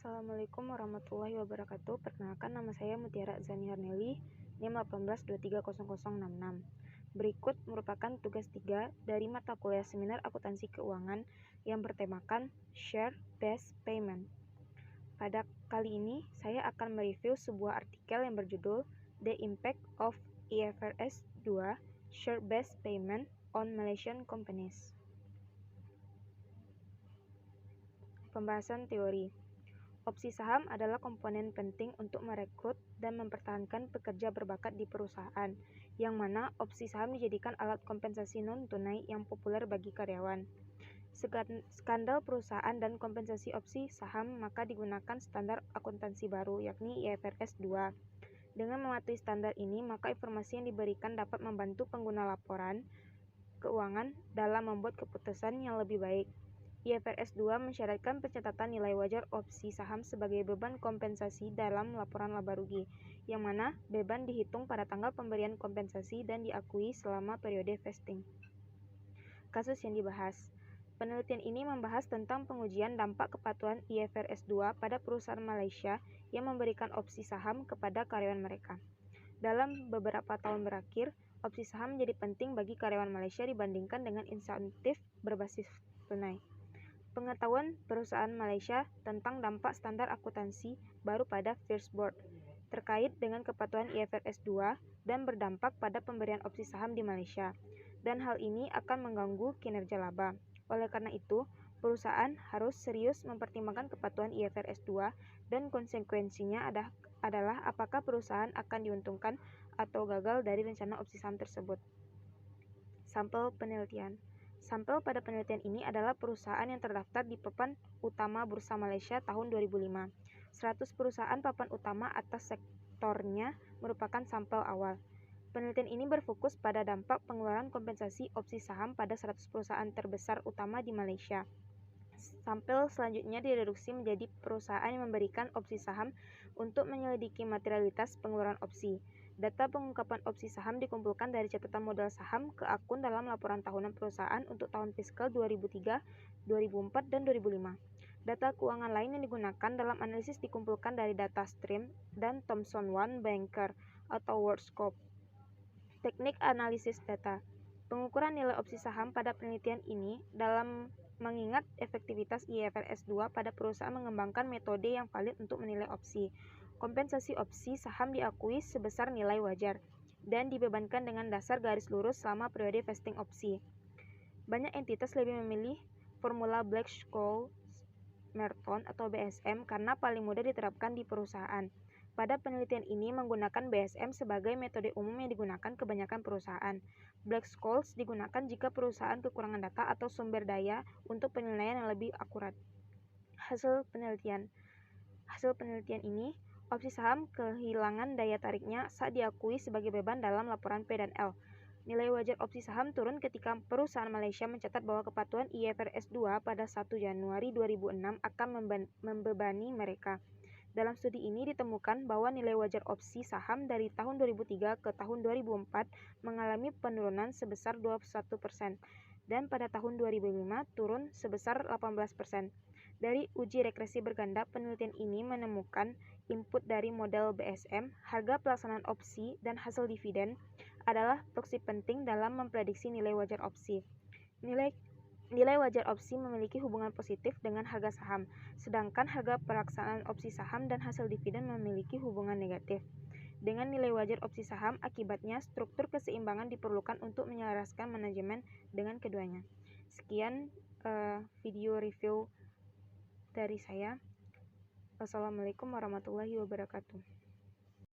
Assalamualaikum warahmatullahi wabarakatuh. Perkenalkan, nama saya Mutiara Zani Harneli, NIM 18230066. Berikut merupakan tugas 3 dari mata kuliah seminar akuntansi keuangan yang bertemakan Share Based Payment. Pada kali ini, saya akan mereview sebuah artikel yang berjudul The Impact of IFRS 2 Share Based Payment on Malaysian Companies. Pembahasan teori. Opsi saham adalah komponen penting untuk merekrut dan mempertahankan pekerja berbakat di perusahaan, yang mana opsi saham dijadikan alat kompensasi non-tunai yang populer bagi karyawan. Skandal perusahaan dan kompensasi opsi saham maka digunakan standar akuntansi baru, yakni IFRS 2. Dengan mematuhi standar ini, maka informasi yang diberikan dapat membantu pengguna laporan keuangan dalam membuat keputusan yang lebih baik. IFRS 2 mensyaratkan pencatatan nilai wajar opsi saham sebagai beban kompensasi dalam laporan laba rugi, yang mana beban dihitung pada tanggal pemberian kompensasi dan diakui selama periode vesting. Kasus yang dibahas. Penelitian ini membahas tentang pengujian dampak kepatuhan IFRS 2 pada perusahaan Malaysia yang memberikan opsi saham kepada karyawan mereka. Dalam beberapa tahun berakhir, opsi saham menjadi penting bagi karyawan Malaysia dibandingkan dengan insentif berbasis tunai. Pengetahuan perusahaan Malaysia tentang dampak standar akuntansi baru pada First Board terkait dengan kepatuhan IFRS 2 dan berdampak pada pemberian opsi saham di Malaysia, dan hal ini akan mengganggu kinerja laba. Oleh karena itu, perusahaan harus serius mempertimbangkan kepatuhan IFRS 2 dan konsekuensinya adalah apakah perusahaan akan diuntungkan atau gagal dari rencana opsi saham tersebut. Sampel penelitian. Sampel pada penelitian ini adalah perusahaan yang terdaftar di papan utama Bursa Malaysia tahun 2005. 100 perusahaan papan utama atas sektornya merupakan sampel awal. Penelitian ini berfokus pada dampak pengeluaran kompensasi opsi saham pada 100 perusahaan terbesar utama di Malaysia. Sampel selanjutnya direduksi menjadi perusahaan yang memberikan opsi saham untuk menyelidiki materialitas pengeluaran opsi. Data pengungkapan opsi saham dikumpulkan dari catatan modal saham ke akun dalam laporan tahunan perusahaan untuk tahun fiskal 2003, 2004, dan 2005. Data keuangan lain yang digunakan dalam analisis dikumpulkan dari data stream dan Thomson One Banker atau WorldScope. Teknik analisis data. Pengukuran nilai opsi saham pada penelitian ini dalam mengingat efektivitas IFRS 2 pada perusahaan mengembangkan metode yang valid untuk menilai opsi. Kompensasi opsi saham diakui sebesar nilai wajar dan dibebankan dengan dasar garis lurus selama periode vesting opsi. Banyak entitas lebih memilih formula Black-Scholes-Merton atau BSM karena paling mudah diterapkan di perusahaan. Pada penelitian ini menggunakan BSM sebagai metode umum yang digunakan kebanyakan perusahaan. Black-Scholes digunakan jika perusahaan kekurangan data atau sumber daya untuk penilaian yang lebih akurat. Hasil penelitian ini, opsi saham kehilangan daya tariknya saat diakui sebagai beban dalam laporan P dan L. Nilai wajar opsi saham turun ketika perusahaan Malaysia mencatat bahwa kepatuhan IFRS 2 pada 1 Januari 2006 akan membebani mereka. Dalam studi ini ditemukan bahwa nilai wajar opsi saham dari tahun 2003 ke tahun 2004 mengalami penurunan sebesar 21% dan pada tahun 2005 turun sebesar 18%. Dari uji regresi berganda, penelitian ini menemukan input dari model BSM, harga pelaksanaan opsi, dan hasil dividen adalah proksi penting dalam memprediksi nilai wajar opsi. Nilai wajar opsi memiliki hubungan positif dengan harga saham, sedangkan harga pelaksanaan opsi saham dan hasil dividen memiliki hubungan negatif. Dengan nilai wajar opsi saham, akibatnya struktur keseimbangan diperlukan untuk menyelaraskan manajemen dengan keduanya. Sekian video review dari saya. Wassalamualaikum warahmatullahi wabarakatuh.